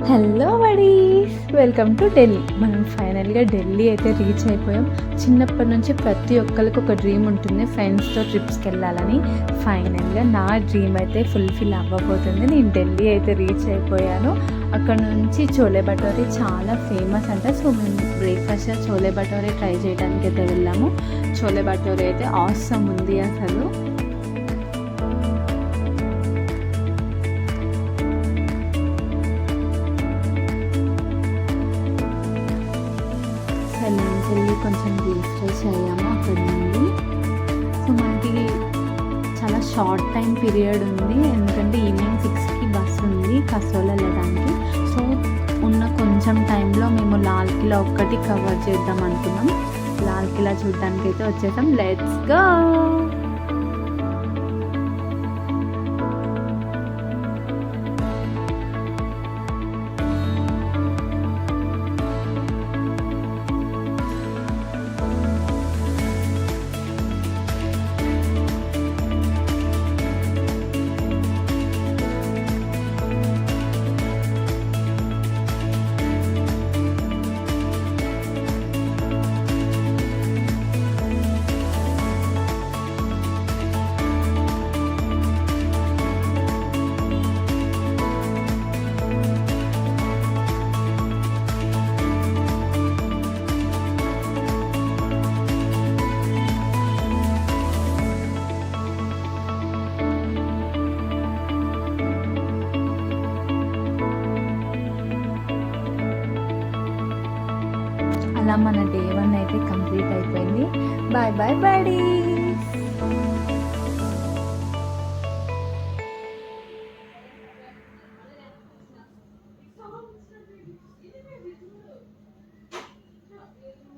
Hello buddies, welcome to Delhi. మనం ఫైనల్గా ఢిల్లీ అయితే రీచ్ అయిపోయాం. చిన్నప్పటి నుంచి ప్రతి ఒక్కరికి ఒక డ్రీమ్ ఉంటుంది, ఫ్రెండ్స్తో ట్రిప్స్కి వెళ్ళాలని. ఫైనల్గా నా డ్రీమ్ అయితే ఫుల్ఫిల్ అవ్వబోతుంది. నేను ఢిల్లీ అయితే రీచ్ అయిపోయాను. అక్కడ నుంచి చోలే భటోరీ చాలా ఫేమస్ అంట. సో మేము బ్రేక్ఫాస్ట్ చోలే భటోరీ ట్రై చేయడానికి అయితే వెళ్ళాము. చోలే భటోరీ అయితే ఆసమ్ ఉంది అసలు. వెళ్ళి కొంచెం రీఫ్రెష్ అయ్యాము అక్కడ నుండి. సో మనకి చాలా షార్ట్ టైం పీరియడ్ ఉంది, ఎందుకంటే ఈవినింగ్ 6కి బస్సు ఉంది కసోల్ వెళ్ళడానికి. సో ఉన్న కొంచెం టైంలో మేము లాల్ కిలా ఒక్కటి కవర్ చేద్దాం అనుకున్నాం. లాల్ కిలా చూడడానికి అయితే వచ్చేసాం. Let's go. అలా మన డే 1 అయితే కంప్లీట్ అయిపోయింది. Bye bye buddies.